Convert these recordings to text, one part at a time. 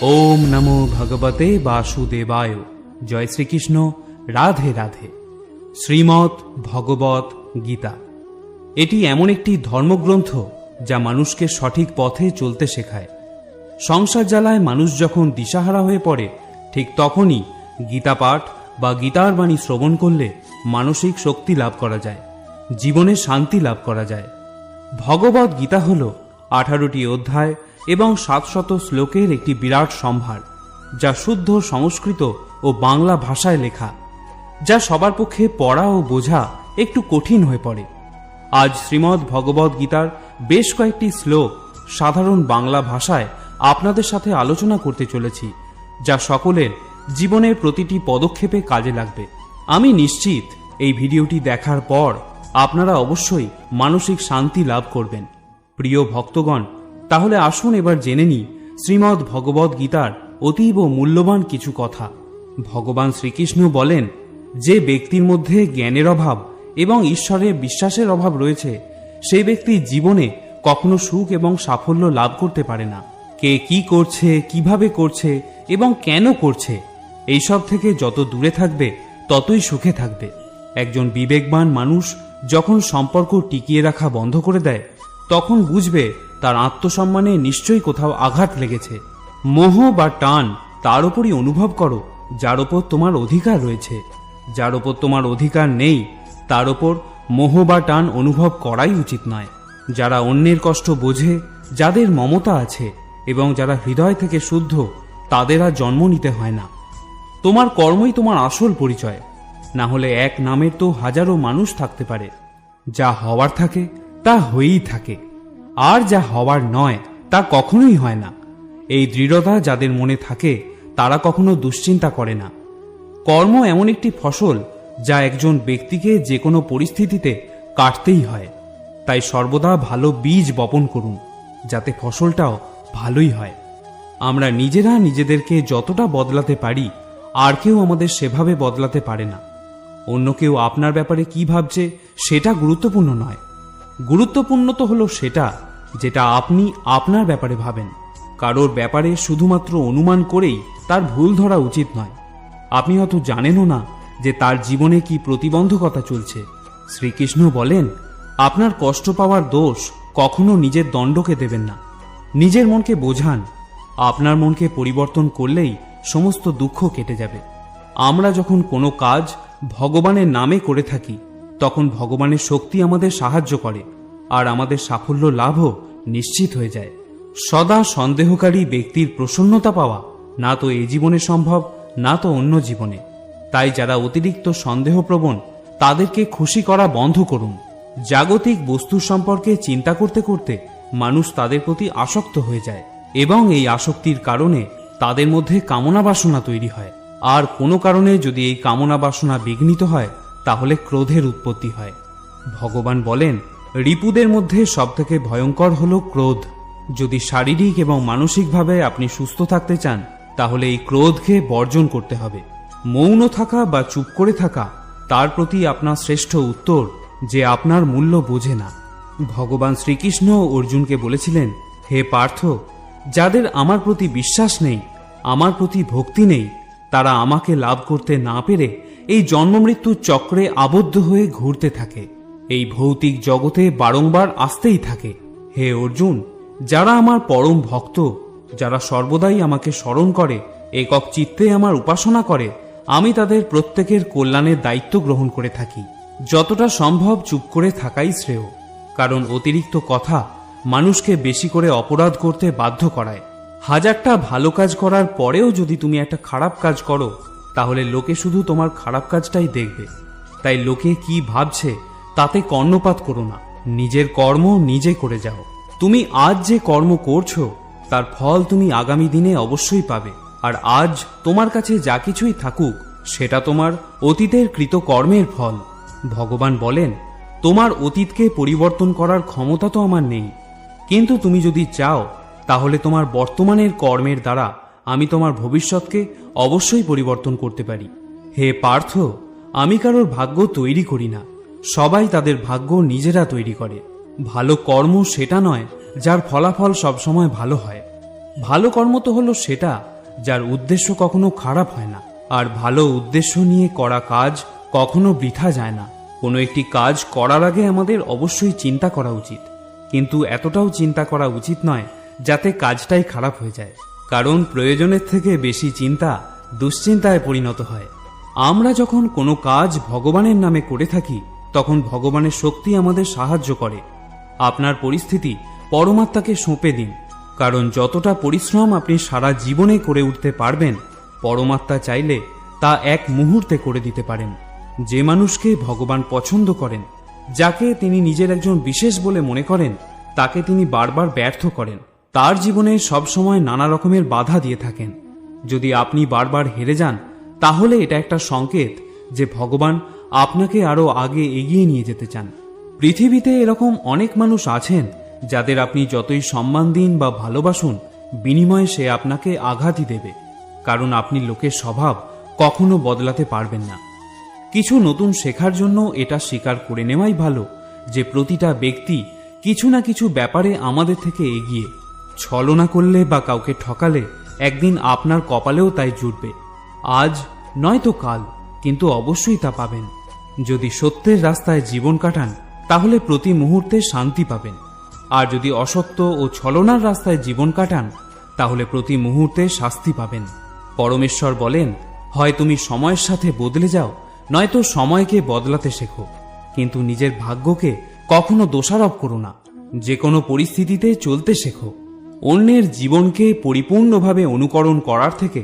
ওম নমো ভগবতে বাসুদেবায়। জয় শ্রীকৃষ্ণ। রাধে রাধে। শ্রীমৎ ভগবত গীতা এটি এমন একটি ধর্মগ্রন্থ যা মানুষকে সঠিক পথে চলতে শেখায়। সংসার জ্বালায় মানুষ যখন দিশাহারা হয়ে পড়ে, ঠিক তখনই গীতা পাঠ বা গীতার বাণী শ্রবণ করলে মানসিক শক্তি লাভ করা যায়, জীবনে শান্তি লাভ করা যায়। ভগবত গীতা হল 18টি অধ্যায় এবং 700 শ্লোকের একটি বিরাট সম্ভার, যা শুদ্ধ সংস্কৃত ও বাংলা ভাষায় লেখা, যা সবার পক্ষে পড়া ও বোঝা একটু কঠিন হয়ে পড়ে। আজ শ্রীমদ্ ভগবত গীতার বেশ কয়েকটি শ্লোক সাধারণ বাংলা ভাষায় আপনাদের সাথে আলোচনা করতে চলেছি, যা সকলের জীবনের প্রতিটি পদক্ষেপে কাজে লাগবে। আমি নিশ্চিত এই ভিডিওটি দেখার পর আপনারা অবশ্যই মানসিক শান্তি লাভ করবেন। প্রিয় ভক্তগণ, তাহলে আসুন এবার জেনে নিই শ্রীমদ্ ভগবত গীতার অতীব মূল্যবান কিছু কথা। ভগবান শ্রীকৃষ্ণ বলেন, যে ব্যক্তির মধ্যে জ্ঞানের অভাব এবং ঈশ্বরে বিশ্বাসের অভাব রয়েছে, সেই ব্যক্তি জীবনে কখনো সুখ এবং সাফল্য লাভ করতে পারে না। কে কি করছে, কিভাবে করছে এবং কেন করছে, এইসব থেকে যত দূরে থাকবে ততই সুখে থাকবে। একজন বিবেকবান মানুষ যখন সম্পর্ক টিকিয়ে রাখা বন্ধ করে দেয়, তখন বুঝবে তার আত্মসম্মানে নিশ্চয়ই কোথাও আঘাত লেগেছে। মোহ বা টান তার উপরই অনুভব করো যার ওপর তোমার অধিকার রয়েছে। যার ওপর তোমার অধিকার নেই, তার ওপর মোহ বা টান অনুভব করাই উচিত নয়। যারা অন্যের কষ্ট বোঝে, যাদের মমতা আছে এবং যারা হৃদয় থেকে শুদ্ধ, তাদের আর জন্ম নিতে হয় না। তোমার কর্মই তোমার আসল পরিচয়। না হলে এক নামের তো হাজারো মানুষ থাকতে পারে। যা হওয়ার থাকে তা হয়েই থাকে, আর যা হওয়ার নয় তা কখনোই হয় না। এই দৃঢ়তা যাদের মনে থাকে, তারা কখনো দুশ্চিন্তা করে না। কর্ম এমন একটি ফসল যা একজন ব্যক্তিকে যে কোনো পরিস্থিতিতে কাটতেই হয়। তাই সর্বদা ভালো বীজ বপন করুন, যাতে ফসলটাও ভালোই হয়। আমরা নিজেরা নিজেদেরকে যতটা বদলাতে পারি, আর কেউ আমাদের সেভাবে বদলাতে পারে না। অন্য কেউ আপনার ব্যাপারে কি ভাবছে সেটা গুরুত্বপূর্ণ নয়। গুরুত্বপূর্ণ তো হলো সেটা যেটা আপনি আপনার ব্যাপারে ভাবেন। কারোর ব্যাপারে শুধুমাত্র অনুমান করেই তার ভুল ধরা উচিত নয়। আপনি হয়তো জানেনও না যে তার জীবনে কি প্রতিবন্ধকতা চলছে। শ্রীকৃষ্ণ বলেন, আপনার কষ্ট পাওয়ার দোষ কখনো নিজের দণ্ডকে দেবেন না। নিজের মনকে বোঝান। আপনার মনকে পরিবর্তন করলেই সমস্ত দুঃখ কেটে যাবে। আমরা যখন কোনো কাজ ভগবানের নামে করে থাকি, তখন ভগবানের শক্তি আমাদের সাহায্য করে, আর আমাদের সাফল্য লাভও নিশ্চিত হয়ে যায়। সদা সন্দেহকারী ব্যক্তির প্রসন্নতা পাওয়া না তো এই জীবনে সম্ভব, না তো অন্য জীবনে। তাই যারা অতিরিক্ত সন্দেহপ্রবণ, তাদেরকে খুশি করা বন্ধ করুন। জাগতিক বস্তু সম্পর্কে চিন্তা করতে করতে মানুষ তাদের প্রতি আসক্ত হয়ে যায়, এবং এই আসক্তির কারণে তাদের মধ্যে কামনা বাসনা তৈরি হয়। আর কোনো কারণে যদি এই কামনা বাসনা বিঘ্নিত হয়, তাহলে ক্রোধের উৎপত্তি হয়। ভগবান বলেন, রিপুদের মধ্যে সবথেকে ভয়ঙ্কর হলো ক্রোধ। যদি শারীরিক এবং মানসিকভাবে আপনি সুস্থ থাকতে চান, তাহলে এই ক্রোধকে বর্জন করতে হবে। মৌন থাকা বা চুপ করে থাকা তার প্রতি আপনার শ্রেষ্ঠ উত্তর যে আপনার মূল্য বোঝে না। ভগবান শ্রীকৃষ্ণ অর্জুনকে বলেছিলেন, হে পার্থ, যাদের আমার প্রতি বিশ্বাস নেই, আমার প্রতি ভক্তি নেই, তারা আমাকে লাভ করতে না পেরে এই জন্মমৃত্যুর চক্রে আবদ্ধ হয়ে ঘুরতে থাকে। এই ভৌতিক জগতে বারংবার আসতেই থাকে। হে অর্জুন, যারা আমার পরম ভক্ত, যারা সর্বদাই আমাকে স্মরণ করে, একক চিত্তে আমার উপাসনা করে, আমি তাদের প্রত্যেকের কল্যাণের দায়িত্ব গ্রহণ করে থাকি। যতটা সম্ভব চুপ করে থাকাই শ্রেয়, কারণ অতিরিক্ত কথা মানুষকে বেশি করে অপরাধ করতে বাধ্য করায়। হাজারটা ভালো কাজ করার পরেও যদি তুমি একটা খারাপ কাজ করো, তাহলে লোকে শুধু তোমার খারাপ কাজটাই দেখবে। তাই লোকে কি ভাবছে তাতে কর্ণপাত করো না। নিজের কর্ম নিজে করে যাও। তুমি আজ যে কর্ম করছো, তার ফল তুমি আগামী দিনে অবশ্যই পাবে। আর আজ তোমার কাছে যা কিছুই থাকুক, সেটা তোমার অতীতের কৃত কর্মের ফল। ভগবান বলেন, তোমার অতীতকে পরিবর্তন করার ক্ষমতা তো আমার নেই, কিন্তু তুমি যদি চাও, তাহলে তোমার বর্তমানের কর্মের দ্বারা আমি তোমার ভবিষ্যৎকে অবশ্যই পরিবর্তন করতে পারি। হে পার্থ, আমি কারোর ভাগ্য তৈরি করি না, সবাই তাদের ভাগ্য নিজেরা তৈরি করে। ভালো কর্ম সেটা নয় যার ফলাফল সবসময় ভালো হয়। ভালো কর্ম তো হলো সেটা যার উদ্দেশ্য কখনো খারাপ হয় না। আর ভালো উদ্দেশ্য নিয়ে করা কাজ কখনো বৃথা যায় না। কোনো একটি কাজ করার আগে আমাদের অবশ্যই চিন্তা করা উচিত, কিন্তু এতটাও চিন্তা করা উচিত নয় যাতে কাজটাই খারাপ হয়ে যায়, কারণ প্রয়োজনের থেকে বেশি চিন্তা দুশ্চিন্তায় পরিণত হয়। আমরা যখন কোনো কাজ ভগবানের নামে করে থাকি তখন ভগবানের শক্তি আমাদের সাহায্য করে। আপনার পরিস্থিতি পরমাত্মাকে সঁপে দিন, কারণ যতটা পরিশ্রম আপনি সারা জীবনে করে উঠতে পারবেন, পরমাত্মা চাইলে তা এক মুহূর্তে করে দিতে পারেন। যে মানুষকে ভগবান পছন্দ করেন, যাকে তিনি নিজের একজন বিশেষ বলে মনে করেন, তাকে তিনি বারবার ব্যর্থ করেন। তার জীবনে সবসময় নানা রকমের বাধা দিয়ে থাকেন। যদি আপনি বারবার হেরে যান, তাহলে এটা একটা সংকেত যে ভগবান আপনাকে আরো আগে এগিয়ে নিয়ে যেতে চান। পৃথিবীতে এরকম অনেক মানুষ আছেন যাদের আপনি যতই সম্মান দিন বা ভালোবাসুন, বিনিময়ে সে আপনাকে আঘাতই দেবে, কারণ আপনি লোকের স্বভাব কখনো বদলাতে পারবেন না। কিছু নতুন শেখার জন্য এটা স্বীকার করে নেওয়াই ভালো যে প্রতিটা ব্যক্তি কিছু না কিছু ব্যাপারে আমাদের থেকে এগিয়ে। ছলনা করলে বা কাউকে ঠকালে একদিন আপনার কপালেও তাই জুটবে। আজ নয়তো কাল, কিন্তু অবশ্যই তা পাবেন। যদি সত্যের রাস্তায় জীবন কাটান তাহলে প্রতি মুহূর্তে শান্তি পাবেন, আর যদি অসত্য ও ছলনার রাস্তায় জীবন কাটান তাহলে প্রতি মুহূর্তে শাস্তি পাবেন। পরমেশ্বর বলেন, হয় তুমি সময়ের সাথে বদলে যাও, নয়তো সময়কে বদলাতে শেখো, কিন্তু নিজের ভাগ্যকে কখনো দোষারোপ করো না। যে কোনো পরিস্থিতিতে চলতে শেখো। অন্যের জীবনকে পরিপূর্ণভাবে অনুকরণ করার থেকে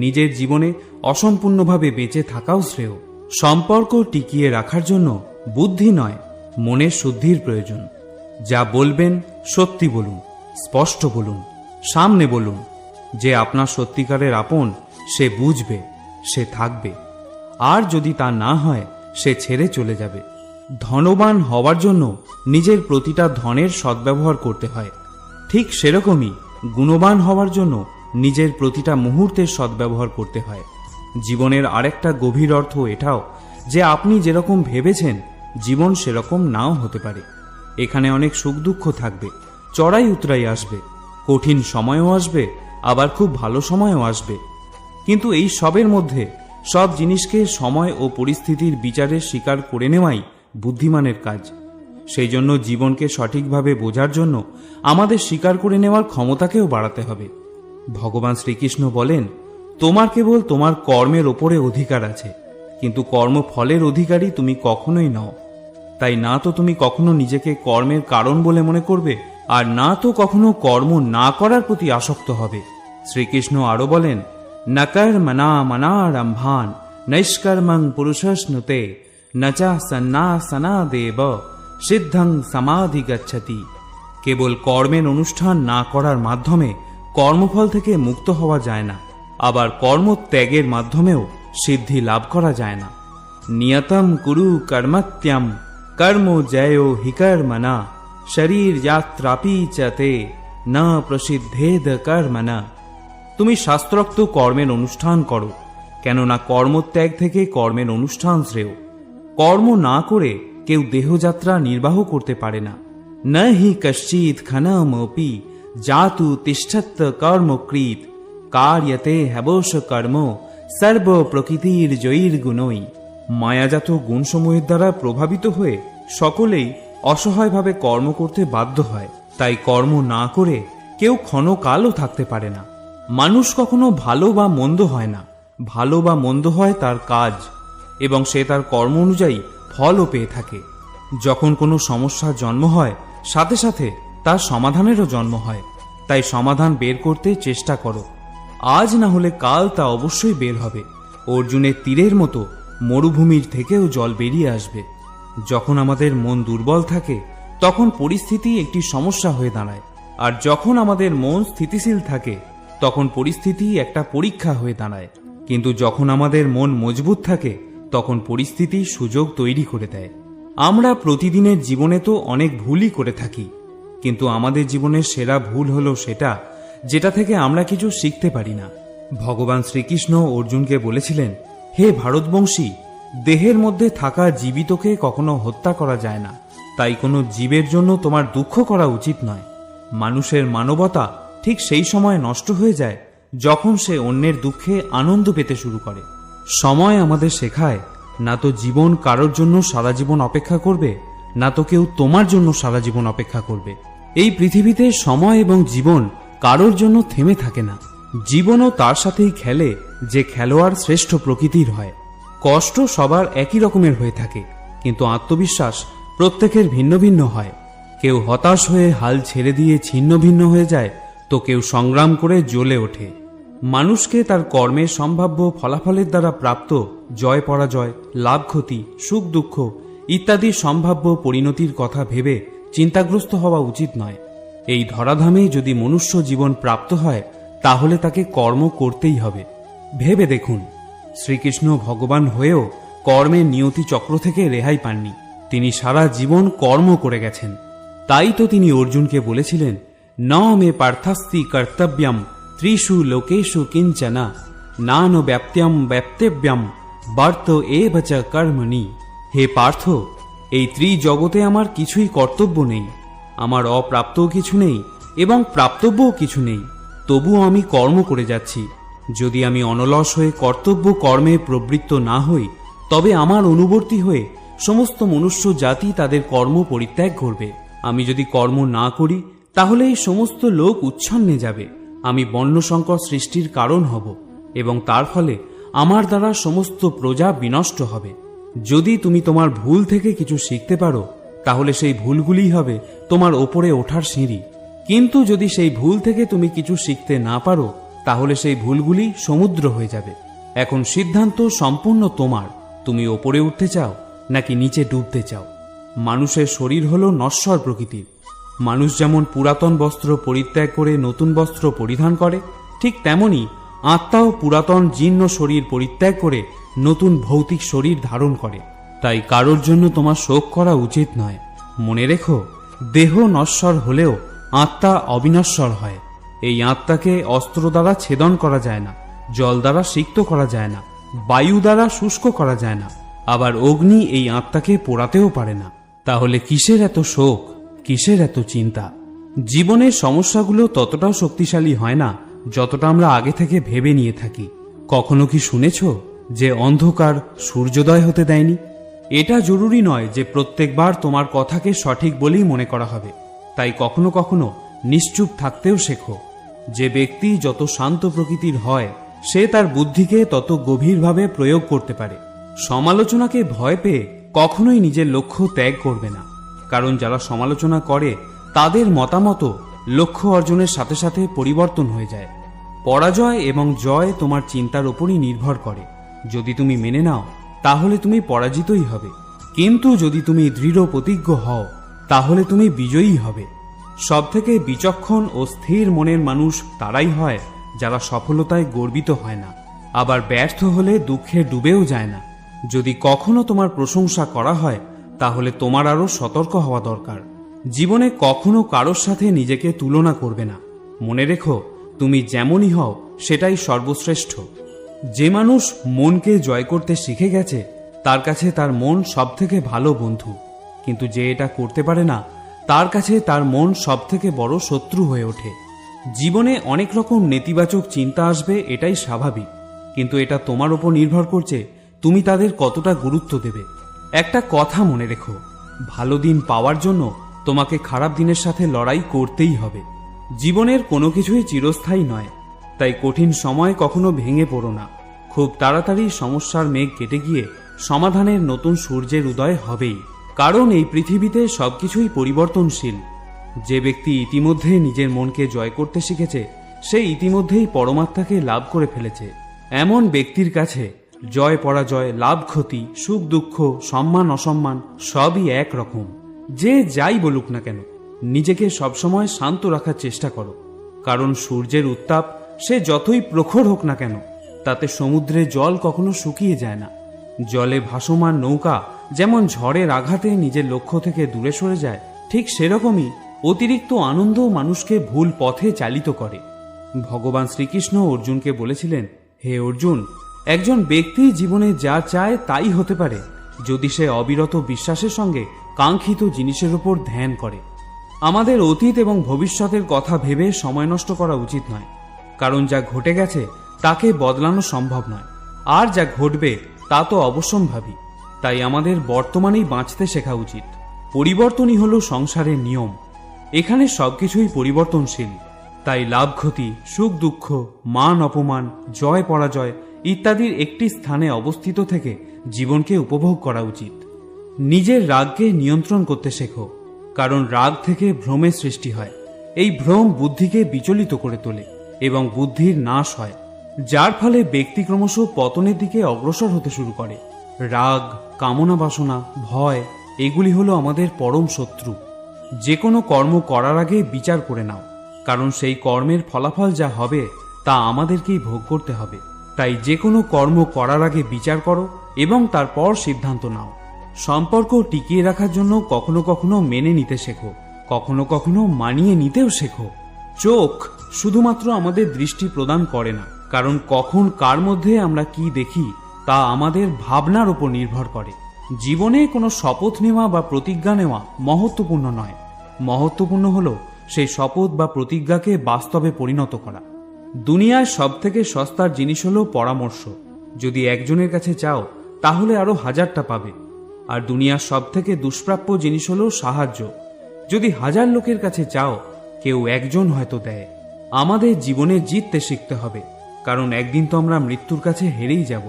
নিজের জীবনে অসম্পূর্ণভাবে বেঁচে থাকাও শ্রেয়। সম্পর্ক টিকিয়ে রাখার জন্য বুদ্ধি নয়, মনের শুদ্ধির প্রয়োজন। যা বলবেন সত্যি বলুন, স্পষ্ট বলুন, সামনে বলুন। যে আপনার সত্যিকারের আপন সে বুঝবে, সে থাকবে, আর যদি তা না হয় সে ছেড়ে চলে যাবে। ধনবান হওয়ার জন্য নিজের প্রতিটা ধনের সদ্ব্যবহার করতে হয়, ঠিক সেরকমই গুণবান হওয়ার জন্য নিজের প্রতিটা মুহূর্তের সদ্ব্যবহার করতে হয়। জীবনের আরেকটা গভীর অর্থ এটাও যে আপনি যেরকম ভেবেছেন জীবন সেরকম নাও হতে পারে। এখানে অনেক সুখ দুঃখ থাকবে, চড়াই উতরাই আসবে, কঠিন সময়ও আসবে, আবার খুব ভালো সময়ও আসবে। কিন্তু এই সবের মধ্যে সব জিনিসকে সময় ও পরিস্থিতির বিচারে স্বীকার করে নেওয়াই বুদ্ধিমানের কাজ। সেই জন্য জীবনকে সঠিকভাবে বোঝার জন্য আমাদের স্বীকার করে নেওয়ার ক্ষমতাকেও বাড়াতে হবে। ভগবান শ্রীকৃষ্ণ বলেন, তোমার কেবল তোমার কর্মের ওপরে অধিকার আছে, কিন্তু কর্মফলের অধিকারী তুমি কখনোই নও। তাই না তো তুমি কখনো নিজেকে কর্মের কারণ বলে মনে করবে, আর না তো কখনো কর্ম না করার প্রতি আসক্ত হবে। শ্রীকৃষ্ণ আরো বলেন, নকর মনা মনারম্ভান নৈষ্কর্মং পুরুষস্নুতে নচা সন্ন্যাসনা দেব সিদ্ধং সমাধি গচ্ছতি। কেবল কর্মের অনুষ্ঠান না করার মাধ্যমে কর্মফল থেকে মুক্ত হওয়া যায় না, আবার কর্মত্যাগের মাধ্যমেও সিদ্ধি লাভ করা যায় না। নিয়তম কুরু কর্মত্যম কর্ম জয় হিকর্মনা শরীর যাত্রাপি চতে না প্রসিদ্ধেদ কর্মনা। তুমি শাস্ত্রোক্ত কর্মের অনুষ্ঠান করো, কেননা কর্মত্যাগ থেকে কর্মের অনুষ্ঠান শ্রেয়। কর্ম না করে কেউ দেহযাত্রা নির্বাহ করতে পারে না। ন হি কশ্চিৎ ক্ষণমপি জাতু তিষ্ঠত কর্মকৃত কার্যতে হবশ কর্ম সর্ব প্রকৃতির জয়ীর গুণই। মায়াজাত গুণসমূহের দ্বারা প্রভাবিত হয়ে সকলেই অসহায়ভাবে কর্ম করতে বাধ্য হয়। তাই কর্ম না করে কেউ ক্ষণকালও থাকতে পারে না। মানুষ কখনো ভালো বা মন্দ হয় না, ভালো বা মন্দ হয় তার কাজ, এবং সে তার কর্ম অনুযায়ী ফলও পেয়ে থাকে। যখন কোনো সমস্যার জন্ম হয় সাথে সাথে তার সমাধানেরও জন্ম হয়। তাই সমাধান বের করতে চেষ্টা করো, আজ না হলে কাল তা অবশ্যই বের হবে। অর্জুনের তীরের মতো মরুভূমির থেকেও জল বেরিয়ে আসবে। যখন আমাদের মন দুর্বল থাকে তখন পরিস্থিতি একটি সমস্যা হয়ে দাঁড়ায়, আর যখন আমাদের মন স্থিতিশীল থাকে তখন পরিস্থিতি একটা পরীক্ষা হয়ে দাঁড়ায়। কিন্তু যখন আমাদের মন মজবুত থাকে তখন পরিস্থিতি সুযোগ তৈরি করে দেয়। আমরা প্রতিদিনের জীবনে তো অনেক ভুলই করে থাকি, কিন্তু আমাদের জীবনের সেরা ভুল হলো সেটা যেটা থেকে আমরা কিছু শিখতে পারি না। ভগবান শ্রীকৃষ্ণ অর্জুনকে বলেছিলেন, হে ভারতবংশী, দেহের মধ্যে থাকা জীবিতকে কখনো হত্যা করা যায় না, তাই কোনো জীবের জন্য তোমার দুঃখ করা উচিত নয়। মানুষের মানবতা ঠিক সেই সময় নষ্ট হয়ে যায় যখন সে অন্যের দুঃখে আনন্দ পেতে শুরু করে। সময় আমাদের শেখায়, না তো জীবন কারোর জন্য সারা জীবন অপেক্ষা করবে, না তো কেউ তোমার জন্য সারা জীবন অপেক্ষা করবে। এই পৃথিবীতে সময় এবং জীবন কারোর জন্য থেমে থাকে না। জীবনও তার সাথেই খেলে যে খেলোয়াড় শ্রেষ্ঠ প্রকৃতির হয়। কষ্ট সবার একই রকমের হয়ে থাকে, কিন্তু আত্মবিশ্বাস প্রত্যেকের ভিন্ন ভিন্ন হয়। কেউ হতাশ হয়ে হাল ছেড়ে দিয়ে ছিন্ন ভিন্ন হয়ে যায়, তো কেউ সংগ্রাম করে জ্বলে ওঠে। মানুষকে তার কর্মের সম্ভাব্য ফলাফলের দ্বারা প্রাপ্ত জয় পরাজয়, লাভ ক্ষতি, সুখ দুঃখ ইত্যাদি সম্ভাব্য পরিণতির কথা ভেবে চিন্তাগ্রস্ত হওয়া উচিত নয়। এই ধরাধামে যদি মনুষ্য জীবন প্রাপ্ত হয়, তাহলে তাকে কর্ম করতেই হবে। ভেবে দেখুন, শ্রীকৃষ্ণ ভগবান হয়েও কর্মের নিয়তি চক্র থেকে রেহাই পাননি। তিনি সারা জীবন কর্ম করে গেছেন। তাই তো তিনি অর্জুনকে বলেছিলেন, ন মে পার্থাস্তি কর্তব্যম ত্রিষু লোকেষু কিঞ্চনা নান ব্যাপ্ত্যম ব্যাপ্তেব্যম বার্ত এব চ কর্মণি। হে পার্থ, এই ত্রিজগতে আমার কিছুই কর্তব্য নেই, আমার অপ্রাপ্তও কিছু নেই এবং প্রাপ্তব্যও কিছু নেই, তবুও আমি কর্ম করে যাচ্ছি। যদি আমি অনলস হয়ে কর্তব্য কর্মে প্রবৃত্ত না হই, তবে আমার অনুবর্তী হয়ে সমস্ত মনুষ্য জাতি তাদের কর্ম পরিত্যাগ করবে। আমি যদি কর্ম না করি, তাহলে এই সমস্ত লোক উচ্ছন্নে যাবে। আমি বর্ণসংকর সৃষ্টির কারণ হব এবং তার ফলে আমার দ্বারা সমস্ত প্রজা বিনষ্ট হবে। যদি তুমি তোমার ভুল থেকে কিছু শিখতে পারো, তাহলে সেই ভুলগুলিই হবে তোমার ওপরে ওঠার সিঁড়ি। কিন্তু যদি সেই ভুল থেকে তুমি কিছু শিখতে না পারো, তাহলে সেই ভুলগুলি সমুদ্র হয়ে যাবে। এখন সিদ্ধান্ত সম্পূর্ণ তোমার। তুমি ওপরে উঠতে চাও নাকি নিচে ডুবতে চাও? মানুষের শরীর হলো নশ্বর প্রকৃতির। মানুষ যেমন পুরাতন বস্ত্র পরিত্যাগ করে নতুন বস্ত্র পরিধান করে, ঠিক তেমনি আত্মাও পুরাতন জীর্ণ শরীর পরিত্যাগ করে নতুন ভৌতিক শরীর ধারণ করে। তাই কারোর জন্য তোমার শোক করা উচিত নয়। মনে রেখো, দেহ নশ্বর হলেও আত্মা অবিনশ্বর হয়। এই আত্মাকে অস্ত্র দ্বারা ছেদন করা যায় না, জল দ্বারা সিক্ত করা যায় না, বায়ু দ্বারা শুষ্ক করা যায় না, আবার অগ্নি এই আত্মাকে পোড়াতেও পারে না। তাহলে কিসের এত শোক, কিসের এত চিন্তা? জীবনের সমস্যাগুলো ততটাও শক্তিশালী হয় না যতটা আমরা আগে থেকে ভেবে নিয়ে থাকি। কখনো কি শুনেছ যে অন্ধকার সূর্যোদয় হতে দেয়নি? এটা জরুরি নয় যে প্রত্যেকবার তোমার কথাকে সঠিক বলেই মনে করা হবে। তাই কখনো কখনো নিশ্চুপ থাকতেও শেখো। যে ব্যক্তি যত শান্ত প্রকৃতির হয়, সে তার বুদ্ধিকে তত গভীরভাবে প্রয়োগ করতে পারে। সমালোচনাকে ভয় পেয়ে কখনোই নিজের লক্ষ্য ত্যাগ করবে না, কারণ যারা সমালোচনা করে তাদের মতামত লক্ষ্য অর্জনের সাথে সাথে পরিবর্তন হয়ে যায়। পরাজয় এবং জয় তোমার চিন্তার উপরই নির্ভর করে। যদি তুমি মেনে নাও, তাহলে তুমি পরাজিতই হবে, কিন্তু যদি তুমি দৃঢ় প্রতিজ্ঞ হও, তাহলে তুমি বিজয়ী হবে। সবথেকে বিচক্ষণ ও স্থির মনের মানুষ তারাই হয় যারা সফলতায় গর্বিত হয় না, আবার ব্যর্থ হলে দুঃখে ডুবেও যায় না। যদি কখনো তোমার প্রশংসা করা হয়, তাহলে তোমার আরও সতর্ক হওয়া দরকার। জীবনে কখনো কারোর সাথে নিজেকে তুলনা করবে না। মনে রেখো, তুমি যেমনই হও সেটাই সর্বশ্রেষ্ঠ। যে মানুষ মনকে জয় করতে শিখে গেছে, তার কাছে তার মন সবথেকে ভালো বন্ধু। কিন্তু যে এটা করতে পারে না, তার কাছে তার মন সবথেকে বড় শত্রু হয়ে ওঠে। জীবনে অনেক রকম নেতিবাচক চিন্তা আসবে, এটাই স্বাভাবিক, কিন্তু এটা তোমার উপর নির্ভর করছে তুমি তাদের কতটা গুরুত্ব দেবে। একটা কথা মনে রেখো, ভালো দিন পাওয়ার জন্য তোমাকে খারাপ দিনের সাথে লড়াই করতেই হবে। জীবনের কোনো কিছুই চিরস্থায়ী নয়, তাই কঠিন সময় কখনো ভেঙে পড়ো না। খুব তাড়াতাড়ি সমস্যার মেঘ কেটে গিয়ে সমাধানের নতুন সূর্যের উদয় হবেই, কারণ এই পৃথিবীতে সবকিছুই পরিবর্তনশীল। যে ব্যক্তি ইতিমধ্যে নিজের মনকে জয় করতে শিখেছে, সে ইতিমধ্যেই পরমাত্মাকে লাভ করে ফেলেছে। এমন ব্যক্তির কাছে জয় পরাজয়, লাভ ক্ষতি, সুখ দুঃখ, সম্মান অসম্মান সবই এক রকম। যে যাই বলুক না কেন, নিজেকে সবসময় শান্ত রাখার চেষ্টা করো, কারণ সূর্যের উত্তাপ সে যতই প্রখর হোক না কেন, তাতে সমুদ্রে জল কখনো শুকিয়ে যায় না। জলে ভাসমান নৌকা যেমন ঝড়ের আঘাতে নিজের লক্ষ্য থেকে দূরে সরে যায়, ঠিক সেরকমই অতিরিক্ত আনন্দ মানুষকে ভুল পথে চালিত করে। ভগবান শ্রীকৃষ্ণ অর্জুনকে বলেছিলেন, হে অর্জুন, একজন ব্যক্তি জীবনে যা চায় তাই হতে পারে যদি সে অবিরত বিশ্বাসের সঙ্গে কাঙ্ক্ষিত জিনিসের উপর ধ্যান করে। আমাদের অতীত এবং ভবিষ্যতের কথা ভেবে সময় নষ্ট করা উচিত নয়। কারণ যা ঘটে গেছে তাকে বদলানো সম্ভব নয়, আর যা ঘটবে তা তো অবশ্যম্ভাবী। তাই আমাদের বর্তমানেই বাঁচতে শেখা উচিত। পরিবর্তনই হলো সংসারের নিয়ম। এখানে সবকিছুই পরিবর্তনশীল। তাই লাভ ক্ষতি, সুখ দুঃখ, মান অপমান, জয় পরাজয় ইত্যাদির একটি স্থানে অবস্থিত থেকে জীবনকে উপভোগ করা উচিত। নিজের রাগকে নিয়ন্ত্রণ করতে শেখো, কারণ রাগ থেকে ভ্রমের সৃষ্টি হয়। এই ভ্রম বুদ্ধিকে বিচলিত করে তোলে এবং বুদ্ধির নাশ হয়, যার ফলে ব্যক্তি ক্রমশ পতনের দিকে অগ্রসর হতে শুরু করে। রাগ, কামনা বাসনা, ভয় এগুলি হলো আমাদের পরম শত্রু। যে কোনো কর্ম করার আগে বিচার করে নাও, কারণ সেই কর্মের ফলাফল যা হবে তা আমাদেরকেই ভোগ করতে হবে। তাই যে কোনো কর্ম করার আগে বিচার করো এবং তারপর সিদ্ধান্ত নাও। সম্পর্ক টিকিয়ে রাখার জন্য কখনো কখনো মেনে নিতে শেখো, কখনো কখনো মানিয়ে নিতেও শেখো। চোখ শুধুমাত্র আমাদের দৃষ্টি প্রদান করে না, কারণ কখন কার মধ্যে আমরা কি দেখি তা আমাদের ভাবনার উপর নির্ভর করে। জীবনে কোনো শপথ নেওয়া বা প্রতিজ্ঞা নেওয়া মহত্বপূর্ণ নয়, মহত্বপূর্ণ হলো সেই শপথ বা প্রতিজ্ঞাকে বাস্তবে পরিণত করা। দুনিয়ায় সবথেকে সস্তার জিনিস হলো পরামর্শ। যদি একজনের কাছে চাও তাহলে আরো 1000টা পাবে। আর দুনিয়ার সবথেকে দুষ্প্রাপ্য জিনিস হলো সাহায্য। যদি 1000 লোকের কাছে চাও, কেউ একজন হয়তো দেয়। আমাদের জীবনে জিততে শিখতে হবে, কারণ একদিন তো আমরা মৃত্যুর কাছে হেরেই যাব।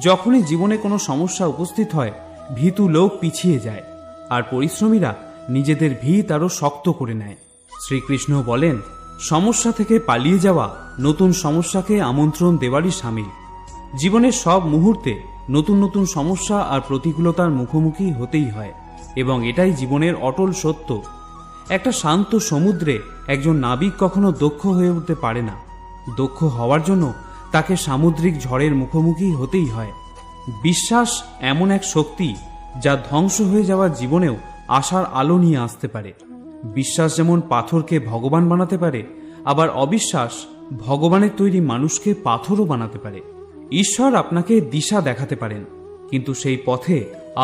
যখনই জীবনে কোনো সমস্যা উপস্থিত হয়, ভীতু লোক পিছিয়ে যায়, আর পরিশ্রমীরা নিজেদের ভিত আরো শক্ত করে নেয়। শ্রীকৃষ্ণ বলেন, সমস্যা থেকে পালিয়ে যাওয়া নতুন সমস্যাকে আমন্ত্রণ দেওয়ারই শামিল। জীবনের সব মুহূর্তে নতুন নতুন সমস্যা আর প্রতিকূলতার মুখোমুখি হতেই হয়, এবং এটাই জীবনের অটল সত্য। একটা শান্ত সমুদ্রে একজন নাবিক কখনো দক্ষ হয়ে উঠতে পারে না। দক্ষ হওয়ার জন্য তাকে সামুদ্রিক ঝড়ের মুখোমুখি হতেই হয়। বিশ্বাস এমন এক শক্তি যা ধ্বংস হয়ে যাওয়া জীবনেও আশার আলো নিয়ে আসতে পারে। বিশ্বাস যেমন পাথরকে ভগবান বানাতে পারে, আবার অবিশ্বাস ভগবানের তৈরি মানুষকে পাথরও বানাতে পারে। ঈশ্বর আপনাকে দিশা দেখাতে পারেন, কিন্তু সেই পথে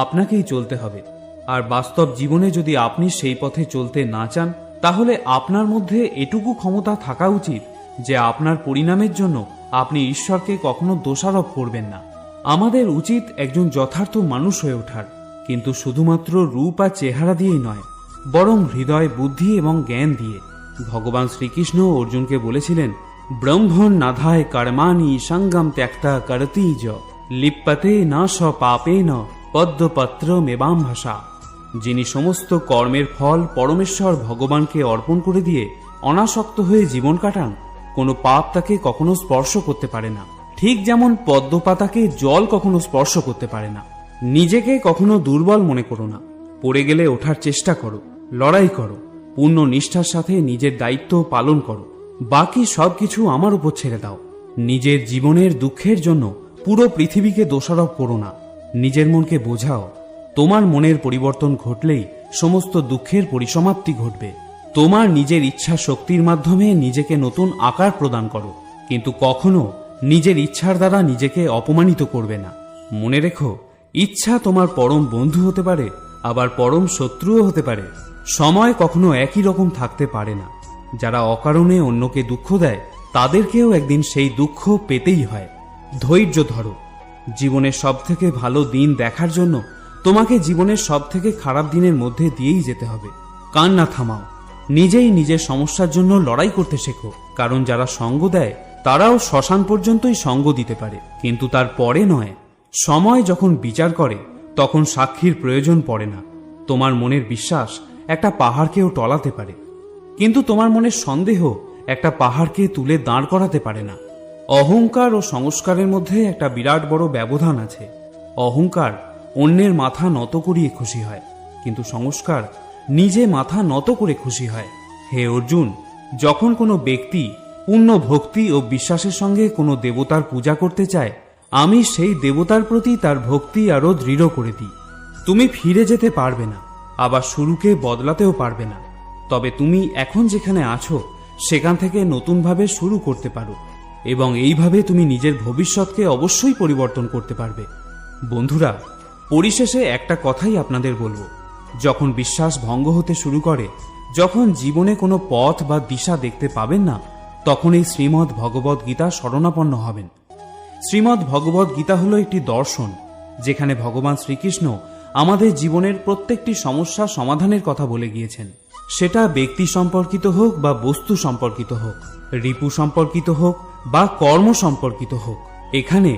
আপনাকেই চলতে হবে। আর বাস্তব জীবনে যদি আপনি সেই পথে চলতে না চান, তাহলে আপনার মধ্যে এটুকু ক্ষমতা থাকা উচিত যে আপনার পরিণামের জন্য আপনি ঈশ্বরকে কখনো দোষারোপ করবেন না। আমাদের উচিত একজন যথার্থ মানুষ হয়ে ওঠার, কিন্তু শুধুমাত্র রূপ আর চেহারা দিয়েই নয়, বরং হৃদয়, বুদ্ধি এবং জ্ঞান দিয়ে। ভগবান শ্রীকৃষ্ণ অর্জুনকে বলেছিলেন, ব্রহ্মণ নাধায় কর্মাণি সঙ্গম ত্যক্তা করতি য লিপ্যতে না স পাপেন পদ্মপত্র মেবাম ভাষা। যিনি সমস্ত কর্মের ফল পরমেশ্বর ভগবানকে অর্পণ করে দিয়ে অনাসক্ত হয়ে জীবন কাটান, কোনো পাপ তাকে কখনো স্পর্শ করতে পারে না। ঠিক যেমন পদ্মপাতাকে জল কখনো স্পর্শ করতে পারে না। নিজেকে কখনো দুর্বল মনে করো না। পড়ে গেলে ওঠার চেষ্টা করো, লড়াই করো, পূর্ণ নিষ্ঠার সাথে নিজের দায়িত্ব পালন করো। বাকি সবকিছু আমার উপর ছেড়ে দাও। নিজের জীবনের দুঃখের জন্য পুরো পৃথিবীকে দোষারোপ করো না। নিজের মনকে বোঝাও, তোমার মনের পরিবর্তন ঘটলেই সমস্ত দুঃখের পরিসমাপ্তি ঘটবে। তোমার নিজের ইচ্ছা শক্তির মাধ্যমে নিজেকে নতুন আকার প্রদান করো, কিন্তু কখনো নিজের ইচ্ছার দ্বারা নিজেকে অপমানিত করবে না। মনে রেখো, ইচ্ছা তোমার পরম বন্ধু হতে পারে, আবার পরম শত্রুও হতে পারে। সময় কখনো একই রকম থাকতে পারে না। যারা অকারণে অন্যকে দুঃখ দেয়, তাদেরকেও একদিন সেই দুঃখ পেতেই হয়। ধৈর্য ধরো। জীবনের সবথেকে ভালো দিন দেখার জন্য তোমাকে জীবনের সবথেকে খারাপ দিনের মধ্যে দিয়েই যেতে হবে। কান্না থামাও। নিজেই নিজের সমস্যার জন্য লড়াই করতে শেখো, কারণ যারা সঙ্গ দেয় তারাও শ্মশান পর্যন্তই সঙ্গ দিতে পারে, কিন্তু তার পরে নয়। সময় যখন বিচার করে তখন সাক্ষীর প্রয়োজন পড়ে না। তোমার মনের বিশ্বাস একটা পাহাড়কেও টলাতে পারে, কিন্তু তোমার মনের সন্দেহ একটা পাহাড়কে তুলে দাঁড় করাতে পারে না। অহংকার ও সংস্কারের মধ্যে একটা বিরাট বড় ব্যবধান আছে। অহংকার অন্যের মাথা নত করিয়ে খুশি হয়, কিন্তু সংস্কার নিজে মাথা নত করে খুশি হয়। হে অর্জুন, যখন কোনো ব্যক্তি পূর্ণ ভক্তি ও বিশ্বাসের সঙ্গে কোনো দেবতার পূজা করতে চায়, আমি সেই দেবতার প্রতি তার ভক্তি আরো দৃঢ় করে দিই। তুমি ফিরে যেতে পারবে না, আবার শুরুকে বদলাতেও পারবে না, তবে তুমি এখন যেখানে আছো সেখান থেকে নতুনভাবে শুরু করতে পারো, এবং এইভাবে তুমি নিজের ভবিষ্যৎকে অবশ্যই পরিবর্তন করতে পারবে। বন্ধুরা, পরিশেষে একটা কথাই আপনাদের বলবো, যখন বিশ্বাস ভঙ্গ হতে শুরু করে, যখন জীবনে কোনো পথ বা দিশা দেখতে পাবেন না, তখন এই শ্রীমদ্ ভগবদ্ গীতা শরণাপন্ন হবেন। শ্রীমদ্ ভগবদ্ গীতা হল একটি দর্শন, যেখানে ভগবান শ্রীকৃষ্ণ আমাদের জীবনের প্রত্যেকটি সমস্যা সমাধানের কথা বলে গিয়েছেন। সেটা ব্যক্তি সম্পর্কিত হোক বা বস্তু সম্পর্কিত হোক, রিপু সম্পর্কিত হোক বা কর্ম সম্পর্কিত হোক, এখানে